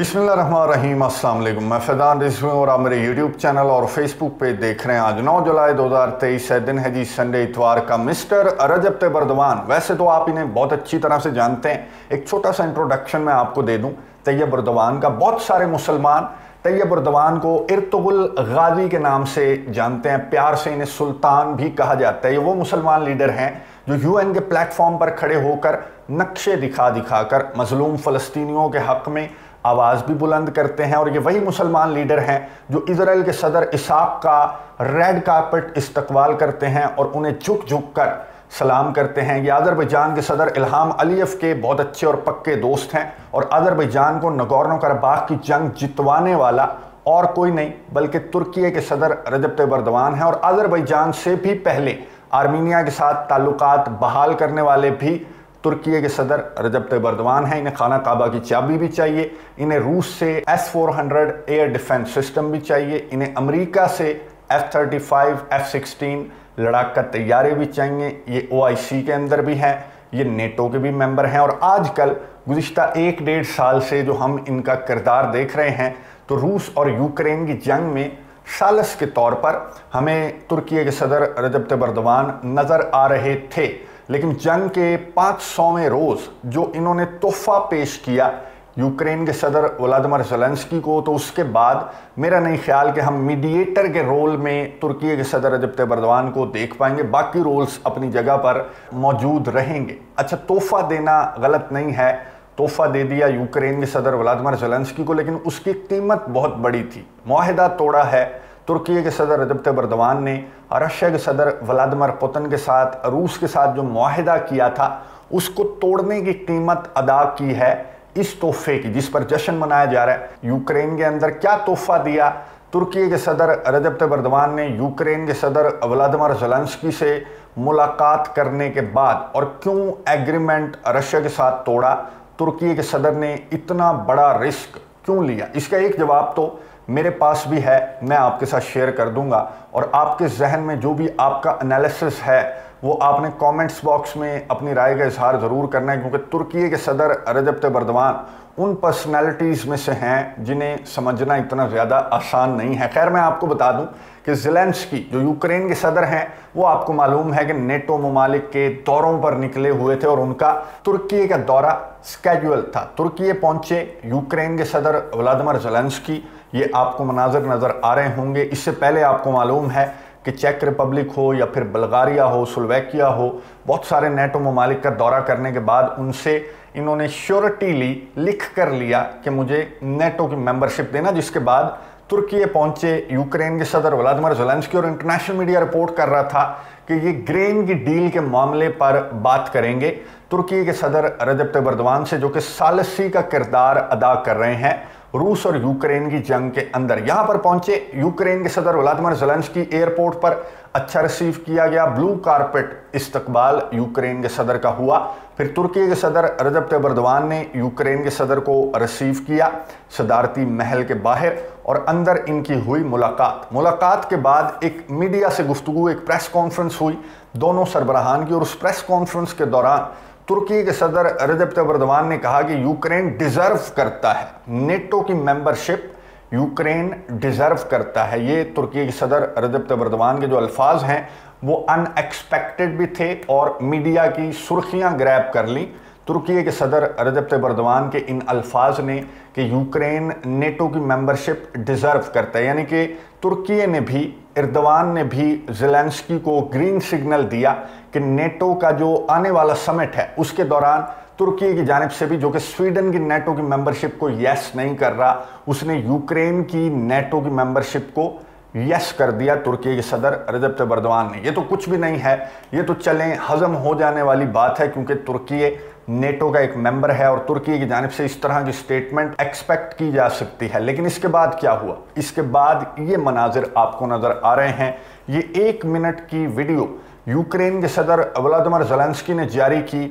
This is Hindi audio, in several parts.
बिस्मिल्लाहिर्रहमानिर्रहीम। अस्सलाम वालेकुम। मैं फैज़ान रिजवी और आप मेरे यूट्यूब चैनल और फेसबुक पे देख रहे हैं। आज 9 जुलाई 2023 है, दिन है जी संडे, इतवार का। मिस्टर रजब तैयब अर्दवान, वैसे तो आप इन्हें बहुत अच्छी तरह से जानते हैं। एक छोटा सा इंट्रोडक्शन मैं आपको दे दूं तैयब अर्दवान का। बहुत सारे मुसलमान तैयब अर्दवान को इर्तुगरुल गाजी के नाम से जानते हैं, प्यार से इन्हें सुल्तान भी कहा जाता है। ये वो मुसलमान लीडर हैं जो यूएन के प्लेटफॉर्म पर खड़े होकर नक्शे दिखा दिखाकर मजलूम फ़लस्तीनियों के हक़ में आवाज़ भी बुलंद करते हैं। और ये वही मुसलमान लीडर हैं जो इजराइल के सदर इसाक का रेड कार्पेट इस्तकबाल करते हैं और उन्हें झुक झुक कर सलाम करते हैं। ये अज़रबैजान के सदर इल्हाम अलीयव के बहुत अच्छे और पक्के दोस्त हैं और अज़रबैजान को नगोर्नो कराबाख की जंग जितवाने वाला और कोई नहीं बल्कि तुर्की के सदर रजब तैयब अर्दवान हैं। और अज़रबैजान से भी पहले आर्मीनिया के साथ ताल्लुकात बहाल करने वाले भी तुर्की के सदर रजब तैयब अर्दवान हैं। इन्हें खाना काबा की चाबी भी चाहिए, इन्हें रूस से S-400 एयर डिफेंस सिस्टम भी चाहिए, इन्हें अमेरिका से F-35 F-16 लड़ाका तैयारे भी चाहिए। ये OIC के अंदर भी हैं, ये नेटो के भी मेंबर हैं। और आजकल गुज़िश्ता 1-1.5 साल से जो हम इनका किरदार देख रहे हैं, तो रूस और यूक्रेन की जंग में सालस के तौर पर हमें तुर्की के सदर रजब तैयब अर्दवान नज़र आ रहे थे। लेकिन जंग के 500वें रोज़ जो इन्होंने तोहफा पेश किया यूक्रेन के सदर व्लादिमीर ज़ेलेंस्की को, तो उसके बाद मेरा नहीं ख्याल कि हम मीडिएटर के रोल में तुर्की के सदर रजब तैयब अर्दवान को देख पाएंगे। बाकी रोल्स अपनी जगह पर मौजूद रहेंगे। अच्छा, तोहफा देना गलत नहीं है, तोहफा दे दिया यूक्रेन के सदर व्लादिमीर ज़ेलेंस्की को, लेकिन उसकी कीमत बहुत बड़ी थी। मुआहिदा तोड़ा है तुर्की के सदर रजब तैयब अर्दवान ने। रशिया के सदर व्लादिमीर पुतिन के साथ, रूस के साथ जो मुआहिदा किया था उसको तोड़ने की कीमत अदा की है इस तोहफे की, जिस पर जश्न मनाया जा रहा है। यूक्रेन के अंदर क्या तोहफा दिया तुर्की के सदर रजब तैयब अर्दवान ने यूक्रेन के सदर व्लादिमीर ज़ेलेंस्की से मुलाकात करने के बाद, और क्यों एग्रीमेंट रशिया के साथ तोड़ा, तुर्की के सदर ने इतना बड़ा रिस्क क्यों लिया, इसका एक जवाब तो मेरे पास भी है, मैं आपके साथ शेयर कर दूंगा। और आपके जहन में जो भी आपका एनालिसिस है वो आपने कमेंट्स बॉक्स में अपनी राय का इजहार ज़रूर करना है, क्योंकि तुर्की के सदर रजब तैयब अर्दवान उन पर्सनैलिटीज़ में से हैं जिन्हें समझना इतना ज़्यादा आसान नहीं है। खैर, मैं आपको बता दूं कि ज़ेलेंस्की जो यूक्रेन के सदर हैं वो आपको मालूम है कि नेटो ममालिक के दौरों पर निकले हुए थे और उनका तुर्की का दौरा स्केड्यूल था। तुर्की पहुंचे यूक्रेन के सदर व्लादिमीर ज़ेलेंस्की, ये आपको मनाजर नज़र आ रहे होंगे। इससे पहले आपको मालूम है कि चेक रिपब्लिक हो या फिर बल्गारिया हो, स्लोवाकिया हो, बहुत सारे नेटो ममालिक का दौरा करने के बाद उनसे इन्होंने श्योरिटी ली, लिख कर लिया कि मुझे नेटो की मेंबरशिप देना। जिसके बाद तुर्की पहुंचे यूक्रेन के सदर व्लादिमीर ज़ेलेंस्की और इंटरनेशनल मीडिया रिपोर्ट कर रहा था कि ये ग्रेन की डील के मामले पर बात करेंगे तुर्की के सदर रजब तैयब अर्दवान से, जो कि सालसी का किरदार अदा कर रहे हैं रूस और यूक्रेन की जंग के अंदर। यहां पर पहुंचे यूक्रेन के सदर व्लादिमीर ज़ेलेंस्की, एयरपोर्ट पर अच्छा रिसीव किया गया, ब्लू कारपेट इस्तकबाल यूक्रेन के सदर का हुआ। फिर तुर्की के सदर रजब तैयब अर्दवान ने यूक्रेन के सदर को रिसीव किया सदारती महल के बाहर और अंदर इनकी हुई मुलाकात के बाद एक मीडिया से गुफ्तगू, एक प्रेस कॉन्फ्रेंस हुई दोनों सरबराहान की। और उस प्रेस कॉन्फ्रेंस के दौरान तुर्की के सदर रजब तैयब अर्दवान ने कहा कि यूक्रेन डिजर्व करता है नेटो की मेंबरशिप, यूक्रेन डिजर्व करता है। ये तुर्की के सदर रजब तैयब अर्दवान के जो अल्फाज हैं वो अनएक्सपेक्टेड भी थे और मीडिया की सुर्खियां ग्रैब कर ली तुर्की के सदर रजब तैयब अर्दवान के इन अल्फाज ने कि यूक्रेन नेटो की मेंबरशिप डिजर्व करता है। यानी कि तुर्की ने भी, अर्दवान ने भी ज़ेलेंस्की को ग्रीन सिग्नल दिया कि नेटो का जो आने वाला समिट है उसके दौरान तुर्की की जानिब से भी, जो कि स्वीडन की नेटो की मेंबरशिप को यस नहीं कर रहा, उसने यूक्रेन की नेटो की मेंबरशिप को यस कर दिया तुर्की के सदर रजब तैयब अर्दवान ने। ये तो कुछ भी नहीं है, ये तो चलें हजम हो जाने वाली बात है, क्योंकि तुर्की नेटो का एक मेंबर है और तुर्की की जानिब से इस तरह की स्टेटमेंट एक्सपेक्ट की जा सकती है। लेकिन इसके बाद क्या हुआ, इसके बाद ये मनाजिर आपको नजर आ रहे हैं। ये 1 मिनट की वीडियो यूक्रेन के सदर व्लादिमीर ज़ेलेंस्की ने जारी की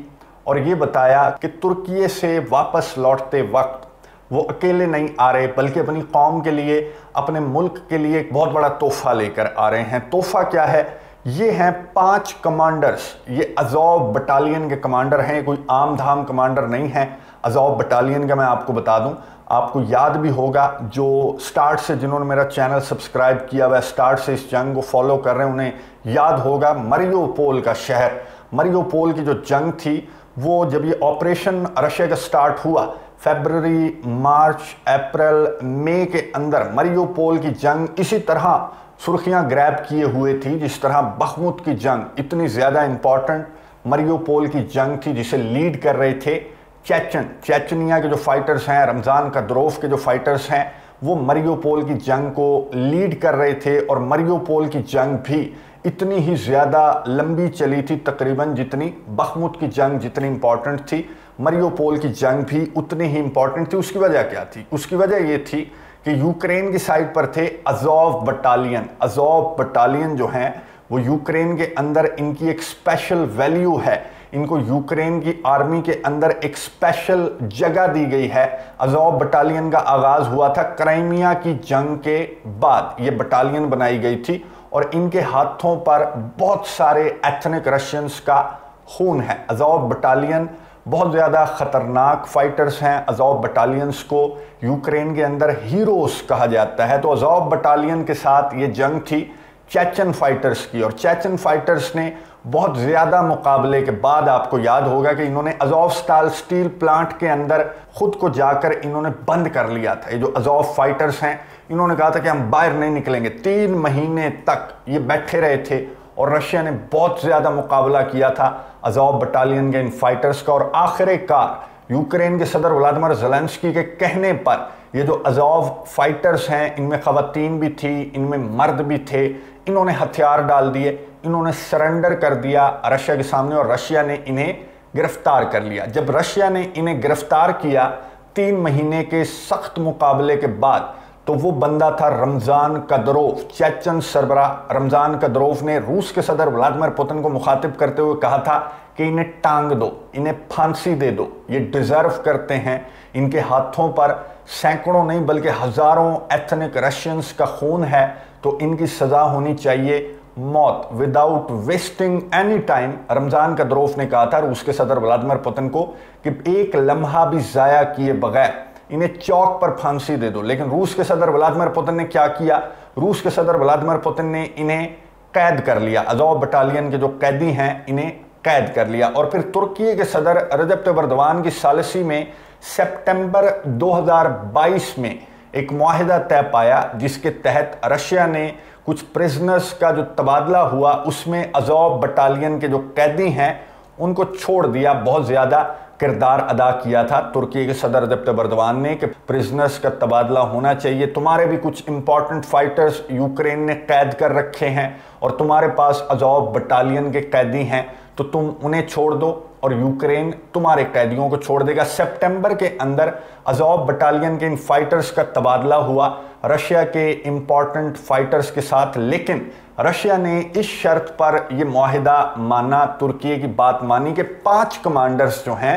और ये बताया कि तुर्की से वापस लौटते वक्त वो अकेले नहीं आ रहे, बल्कि अपनी कौम के लिए, अपने मुल्क के लिए एक बहुत बड़ा तोहफा लेकर आ रहे हैं। तोहफा क्या है? ये हैं 5 कमांडर्स। ये अज़ोव बटालियन के कमांडर हैं, कोई आम धाम कमांडर नहीं है। अज़ोव बटालियन का मैं आपको बता दूं, आपको याद भी होगा, जो स्टार्ट से जिन्होंने मेरा चैनल सब्सक्राइब किया हुआ है, स्टार्ट से इस जंग को फॉलो कर रहे हैं, उन्हें याद होगा मरियोपोल का शहर, मरियोपोल की जो जंग थी वो जब ये ऑपरेशन रशिया का स्टार्ट हुआ फरवरी, मार्च, अप्रैल, मई के अंदर मरियोपोल की जंग इसी तरह सुर्खियां ग्रैब किए हुए थी जिस तरह बखमुत की जंग इतनी ज़्यादा इंपॉर्टेंट मरियोपोल की जंग थी, जिसे लीड कर रहे थे चेचनिया के जो फाइटर्स हैं, रमज़ान कदरोव के जो फाइटर्स हैं, वो मरियोपोल की जंग को लीड कर रहे थे। और मरियोपोल की जंग भी इतनी ही ज़्यादा लंबी चली थी तकरीबन जितनी बखमुत की जंग जितनी इंपॉर्टेंट थी, मरियोपोल की जंग भी उतनी ही इंपॉर्टेंट थी। उसकी वजह क्या थी? उसकी वजह ये थी कि यूक्रेन की साइड पर थे अज़ोव बटालियन। अज़ोव बटालियन जो हैं वो यूक्रेन के अंदर इनकी एक स्पेशल वैल्यू है, इनको यूक्रेन की आर्मी के अंदर एक स्पेशल जगह दी गई है। अज़ोव बटालियन का आगाज़ हुआ था क्राइमिया की जंग के बाद, ये बटालियन बनाई गई थी और इनके हाथों पर बहुत सारे एथनिक रशियंस का खून है। अज़ोव बटालियन बहुत ज़्यादा ख़तरनाक फाइटर्स हैं। अज़ोव बटालियंस को यूक्रेन के अंदर हीरोज़ कहा जाता है। तो अज़ोव बटालियन के साथ ये जंग थी चेचन फाइटर्स की, और चेचन फाइटर्स ने बहुत ज़्यादा मुकाबले के बाद, आपको याद होगा कि इन्होंने अज़ोवस्ताल स्टील प्लांट के अंदर खुद को जाकर इन्होंने बंद कर लिया था। ये जो अज़ोव फाइटर्स हैं इन्होंने कहा था कि हम बाहर नहीं निकलेंगे। 3 महीने तक ये बैठे रहे थे और रशिया ने बहुत ज़्यादा मुकाबला किया था अज़ोव बटालियन के इन फाइटर्स का। और आखिरकार यूक्रेन के सदर व्लादिमीर ज़ेलेंस्की के कहने पर ये जो अज़ोव फाइटर्स हैं, इनमें ख़वातीन भी थी, इनमें मर्द भी थे, इन्होंने हथियार डाल दिए, इन्होंने सरेंडर कर दिया रशिया के सामने और रशिया ने इन्हें गिरफ्तार कर लिया। जब रशिया ने इन्हें गिरफ्तार किया 3 महीने के सख्त मुकाबले के बाद, तो वो बंदा था रमज़ान कदरोव, चेचन सरबरा रमज़ान कदरोव ने रूस के सदर व्लादिमीर पुतिन को मुखातिब करते हुए कहा था कि इन्हें टांग दो, इन्हें फांसी दे दो, ये डिज़र्व करते हैं। इनके हाथों पर सैकड़ों नहीं बल्कि हज़ारों एथनिक रशियंस का खून है, तो इनकी सज़ा होनी चाहिए मौत, without wasting any time. Ramzan Kadyrov ने कहा था रूस के सदर व्लादिमीर पुतिन को कि एक लम्हा भी ज़ाया किए बगैर इन्हें चौक पर फांसी दे दो। लेकिन रूस के सदर व्लादिमीर पुतिन ने क्या किया? रूस के सदर व्लादिमीर पुतिन ने इन्हें कैद कर लिया। अज़ोव बटालियन के जो कैदी हैं इन्हें कैद कर लिया। और फिर तुर्की के सदर रजब तय्यिप एर्दोगान की सालिसी में सितंबर 2022 में एक मुआहिदा तय पाया जिसके तहत रशिया ने कुछ प्रिजनर्स का जो तबादला हुआ उसमें अज़ोव बटालियन के जो कैदी हैं उनको छोड़ दिया। बहुत ज़्यादा किरदार अदा किया था तुर्की के सदर रजब तय्यिप एर्दोगान ने कि प्रिजनर्स का तबादला होना चाहिए, तुम्हारे भी कुछ इंपॉर्टेंट फाइटर्स यूक्रेन ने कैद कर रखे हैं और तुम्हारे पास अज़ोव बटालियन के कैदी हैं, तो तुम उन्हें छोड़ दो और यूक्रेन तुम्हारे कैदियों को छोड़ देगा। सितंबर के अंदर अज़ोव बटालियन के इन फाइटर्स का तबादला हुआ रशिया के इंपॉर्टेंट फाइटर्स के साथ, लेकिन रशिया ने इस शर्त पर यह मुआहिदा माना, तुर्की की बात मानी कि 5 कमांडर्स जो हैं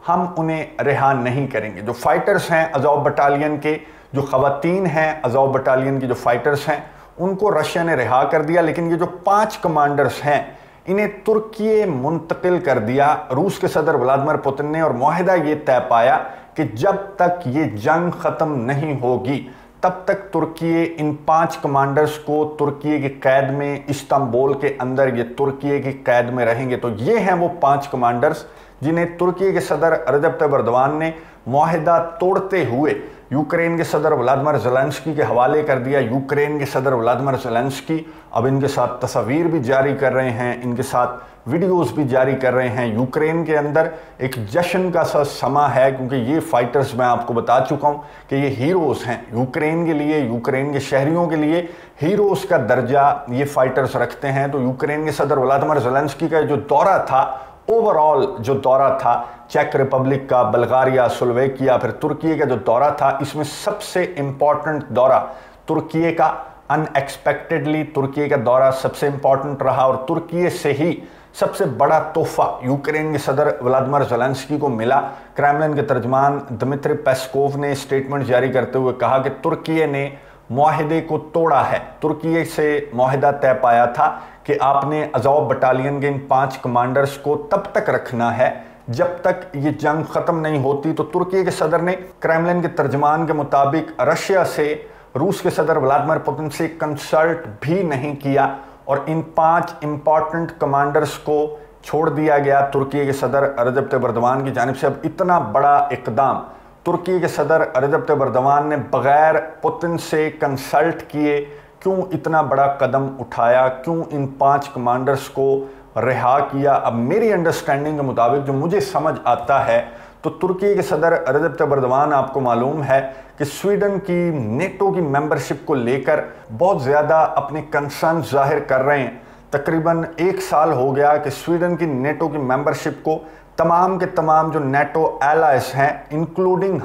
हम उन्हें रिहा नहीं करेंगे। जो फाइटर्स हैं अज़ोव बटालियन के, जो ख़वातीन हैं अज़ोव बटालियन की जो फाइटर्स हैं, उनको रशिया ने रिहा कर दिया, लेकिन ये जो 5 कमांडर्स हैं इन्हें तुर्की मुंतकिल कर दिया रूस के सदर व्लादिमीर पुतिन ने। और मुआहिदा ये तय पाया कि जब तक ये जंग ख़त्म नहीं होगी तब तक तुर्की इन 5 कमांडर्स को तुर्की की कैद में, इस्तांबुल के अंदर ये तुर्की की कैद में रहेंगे। तो ये हैं वो 5 कमांडर्स जिन्हें तुर्की के सदर रजब तय्यिप एर्दोगान ने मुआहिदा तोड़ते हुए यूक्रेन के सदर व्लादिमीर ज़ेलेंस्की के हवाले कर दिया। यूक्रेन के सदर व्लादिमीर ज़ेलेंस्की अब इनके साथ तस्वीर भी जारी कर रहे हैं, इनके साथ वीडियोस भी जारी कर रहे हैं। यूक्रेन के अंदर एक जश्न का सा समा है, क्योंकि ये फाइटर्स मैं आपको बता चुका हूँ कि ये हीरोज़ हैं यूक्रेन के लिए, यूक्रेन के शहरियों के लिए हीरोज़ का दर्जा ये फाइटर्स रखते हैं। तो यूक्रेन के सदर व्लादिमीर ज़ेलेंस्की का जो दौरा था, ओवरऑल जो दौरा था चेक रिपब्लिक का, बल्गारिया, स्लोवेकिया, फिर तुर्की का जो दौरा था, इसमें सबसे इंपॉर्टेंट दौरा तुर्की का, अनएक्सपेक्टेडली तुर्की का दौरा सबसे इंपॉर्टेंट रहा। और तुर्की से ही सबसे बड़ा तोहफा यूक्रेन के सदर व्लादिमीर ज़ेलेंस्की को मिला। क्रेमलिन के तर्जमान दिमित्री पेस्कोव ने स्टेटमेंट जारी करते हुए कहा कि तुर्की ने मुआहिदे को तोड़ा है। तुर्की से मुआहिदा तय पाया था कि आपने अज़ोव बटालियन के इन 5 कमांडर्स को तब तक रखना है जब तक ये जंग खत्म नहीं होती। तो तुर्की के सदर ने क्रेमलिन के तर्जमान के मुताबिक रशिया से रूस के सदर व्लादिमीर पुतिन से कंसल्ट भी नहीं किया और इन 5 इंपॉर्टेंट कमांडर्स को छोड़ दिया गया तुर्की के सदर रजब तैयब एर्दोगान की जानिब से। अब इतना बड़ा इकदाम तुर्की के सदर रजब तैयब एर्दोगान ने बगैर पुतिन से कंसल्ट किए क्यों इतना बड़ा कदम उठाया, क्यों इन 5 कमांडर्स को रिहा किया? अब मेरी अंडरस्टैंडिंग के मुताबिक जो मुझे समझ आता है तो तुर्की के सदर रजब तैयब एर्दोगान, आपको मालूम है कि स्वीडन की नेटो की मेंबरशिप को लेकर बहुत ज़्यादा अपने कंसर्न जाहिर कर रहे हैं। तकरीबन 1 साल हो गया कि स्वीडन की नेटो की मेंबरशिप को तमाम के तमाम जो नेटो एलाइज हैं इंक्लूडिंग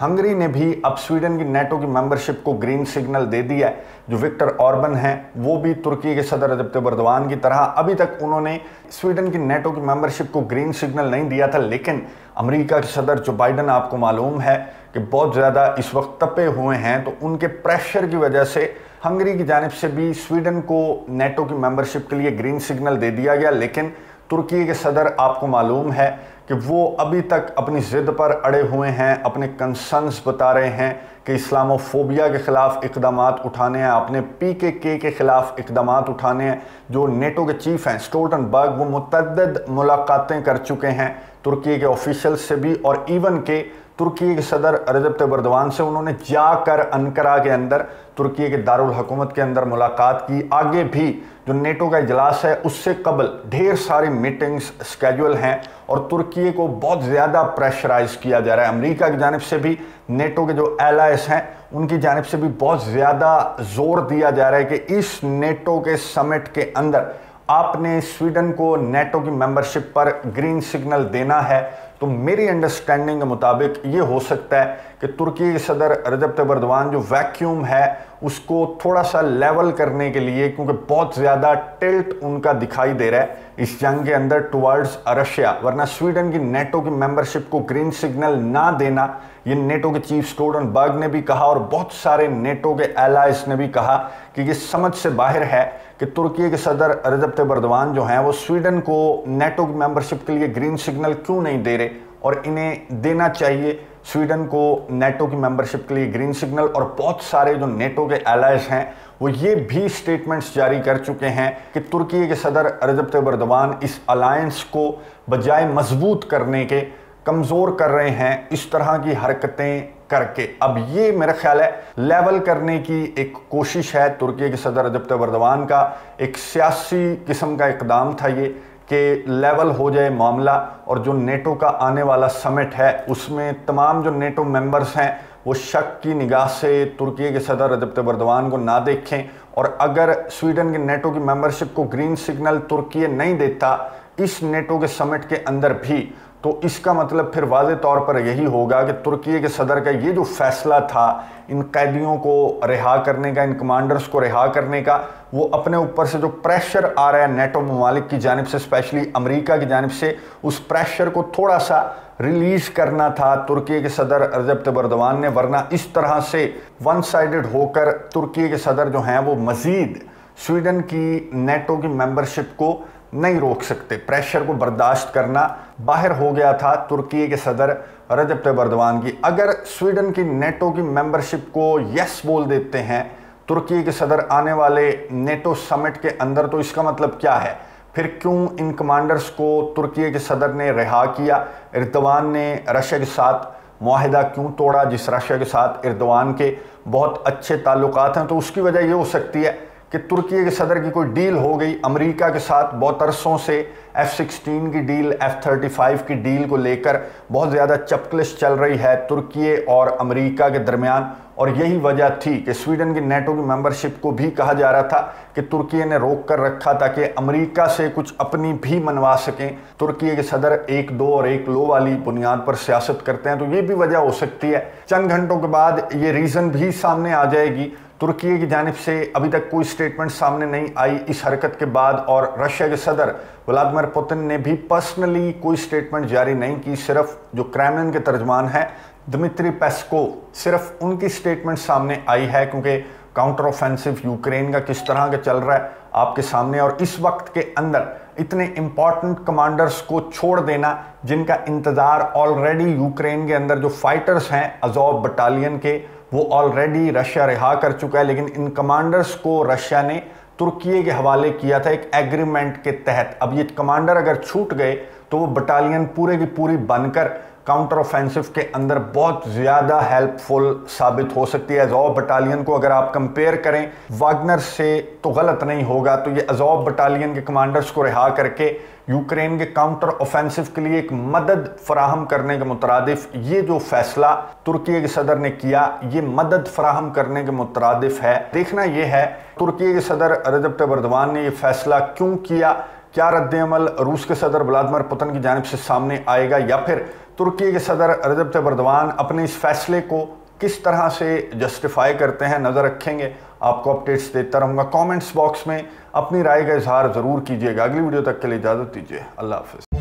हंगरी ने भी अब स्वीडन की नेटो की मेंबरशिप को ग्रीन सिग्नल दे दिया है। जो विक्टर ऑर्बन हैं वो भी तुर्की के सदर रजब तैयब एर्दोगान की तरह अभी तक उन्होंने स्वीडन की नेटो की मेंबरशिप को ग्रीन सिग्नल नहीं दिया था, लेकिन अमेरिका के सदर जो बाइडन, आपको मालूम है कि बहुत ज़्यादा इस वक्त तपे हुए हैं, तो उनके प्रेशर की वजह से हंगरी की जानिब से भी स्वीडन को नेटो की मेंबरशिप के लिए ग्रीन सिग्नल दे दिया गया। लेकिन तुर्की के सदर, आपको मालूम है कि वो अभी तक अपनी ज़िद पर अड़े हुए हैं, अपने कंसर्न्स बता रहे हैं कि इस्लामोफोबिया के ख़िलाफ़ इक़दाम उठाने हैं, अपने PKK के ख़िलाफ़ इक़दाम उठाने हैं। जो नेटो के चीफ़ हैं स्टोल्टनबर्ग, वो मुतअद्दिद मुलाकातें कर चुके हैं तुर्की के ऑफिशियल से भी, और इवन के तुर्की के सदर रजब तैयब एर्दोगान से उन्होंने जाकर अंकारा के अंदर तुर्की के दारुल हुकूमत के अंदर मुलाकात की। आगे भी जो नेटो का इजलास है उससे कबल ढेर सारी मीटिंग्स स्केड्यूल हैं और तुर्की को बहुत ज़्यादा प्रेशराइज किया जा रहा है। अमेरिका की जानिब से भी नेटो के जो एलाइज हैं उनकी जानिब से भी बहुत ज़्यादा जोर दिया जा रहा है कि इस नेटो के समिट के अंदर आपने स्वीडन को नेटो की मेंबरशिप पर ग्रीन सिग्नल देना है। तो मेरी अंडरस्टैंडिंग के मुताबिक ये हो सकता है कि तुर्की के सदर रजब तैयब एर्दोगान जो वैक्यूम है उसको थोड़ा सा लेवल करने के लिए, क्योंकि बहुत ज़्यादा टिल्ट उनका दिखाई दे रहा है इस जंग के अंदर टुवर्ड्स रशिया, वरना स्वीडन की नेटो की मेंबरशिप को ग्रीन सिग्नल ना देना, ये नेटो के चीफ स्टोल्टनबर्ग ने भी कहा और बहुत सारे नेटो के एलाइज ने भी कहा कि ये समझ से बाहर है कि तुर्की के सदर रजब तैयब एर्दोगान जो हैं वो स्वीडन को नेटो की मेंबरशिप के लिए ग्रीन सिग्नल क्यों नहीं दे रहे, और इन्हें देना चाहिए स्वीडन को नेटो की मेंबरशिप के लिए ग्रीन सिग्नल। और बहुत सारे जो नेटो के एलाइज हैं वो ये भी स्टेटमेंट्स जारी कर चुके हैं कि तुर्की के सदर रजब तैयब एर्दोगान इस अलायंस को बजाय मजबूत करने के कमज़ोर कर रहे हैं इस तरह की हरकतें करके। अब ये मेरा ख्याल है लेवल करने की एक कोशिश है तुर्की के सदर रजब तैयब एर्दोगान का, एक सियासी किस्म का इकदाम था ये कि लेवल हो जाए मामला, और जो नेटो का आने वाला समिट है उसमें तमाम जो नेटो मेंबर्स हैं वो शक की निगाह से तुर्की के सदर रजब तैयब एर्दोगान को ना देखें। और अगर स्वीडन की नेटो की मेंबरशिप को ग्रीन सिग्नल तुर्की नहीं देता इस नेटो के समिट के अंदर भी, तो इसका मतलब फिर वाज़े तौर पर यही होगा कि तुर्की के सदर का ये जो फैसला था इन कैदियों को रिहा करने का, इन कमांडर्स को रिहा करने का, वो अपने ऊपर से जो प्रेशर आ रहा है नेटो ममालिक की जानिब से, स्पेशली अमेरिका की जानिब से, उस प्रेशर को थोड़ा सा रिलीज करना था तुर्की के सदर रजब तैयब एर्दोगान ने, वरना इस तरह से वन साइडेड होकर तुर्की के सदर जो हैं वो मज़ीद स्वीडन की नेटो की मेंबरशिप को नहीं रोक सकते। प्रेशर को बर्दाश्त करना बाहर हो गया था तुर्की के सदर रजब तैयब एर्दोगान की। अगर स्वीडन की नेटो की मेंबरशिप को यस बोल देते हैं तुर्की के सदर आने वाले नेटो समिट के अंदर, तो इसका मतलब क्या है? फिर क्यों इन कमांडर्स को तुर्की के सदर ने रिहा किया? एर्दोगान ने रशिया के साथ मुआहिदा क्यों तोड़ा, जिस रशिया के साथ एर्दोगान के बहुत अच्छे ताल्लुकात हैं? तो उसकी वजह ये हो सकती है कि तुर्की के सदर की कोई डील हो गई अमेरिका के साथ, बहुत अरसों से F-16 की डील, F-35 की डील को लेकर बहुत ज़्यादा चपकलिश चल रही है तुर्की और अमेरिका के दरमियान, और यही वजह थी कि स्वीडन की नेटो की मेंबरशिप को भी कहा जा रहा था कि तुर्की ने रोक कर रखा ताकि अमेरिका से कुछ अपनी भी मनवा सकें। तुर्की के सदर 1-2 और 1 लो वाली बुनियाद पर सियासत करते हैं, तो ये भी वजह हो सकती है। चंद घंटों के बाद ये रीज़न भी सामने आ जाएगी। तुर्की की जानिब से अभी तक कोई स्टेटमेंट सामने नहीं आई इस हरकत के बाद, और रशिया के सदर व्लादिमीर पुतिन ने भी पर्सनली कोई स्टेटमेंट जारी नहीं की। सिर्फ जो क्रेमलिन के तर्जमान हैं दिमित्री पेस्कोव, सिर्फ उनकी स्टेटमेंट सामने आई है, क्योंकि काउंटर ऑफेंसिव यूक्रेन का किस तरह का चल रहा है आपके सामने, और इस वक्त के अंदर इतने इंपॉर्टेंट कमांडर्स को छोड़ देना जिनका इंतजार ऑलरेडी यूक्रेन के अंदर जो फाइटर्स हैं अज़ोव बटालियन के, वो ऑलरेडी रशिया रिहा कर चुका है। लेकिन इन कमांडर्स को रशिया ने तुर्की के हवाले किया था एक एग्रीमेंट के तहत। अब ये कमांडर अगर छूट गए तो वो बटालियन पूरे की पूरी बनकर काउंटर ऑफेंसिव के अंदर बहुत ज़्यादा हेल्पफुल साबित हो सकती है। अज़ोव बटालियन को अगर आप कंपेयर करें वागनर से तो गलत नहीं होगा। तो ये अज़ोव बटालियन के कमांडर्स को रिहा करके यूक्रेन के काउंटर ऑफेंसिव के लिए एक मदद फराहम करने के मुतरादिफ ये जो फैसला तुर्की के सदर ने किया, ये मदद फराहम करने के मुतरादिफ है। देखना ये है तुर्की के सदर रजब तैयब एर्दोगान ने ये फैसला क्यों किया, क्या रद्द-ए-अमल रूस के सदर व्लादिमीर पुतिन की जानिब से सामने आएगा, या फिर तुर्की के सदर रजब तैयब एर्दोगान अपने इस फैसले को किस तरह से जस्टिफाई करते हैं, नज़र रखेंगे। आपको अपडेट्स देता रहूँगा। कमेंट्स बॉक्स में अपनी राय का इजहार ज़रूर कीजिएगा। अगली वीडियो तक के लिए इजाज़त दीजिए। अल्लाह हाफ़िज़।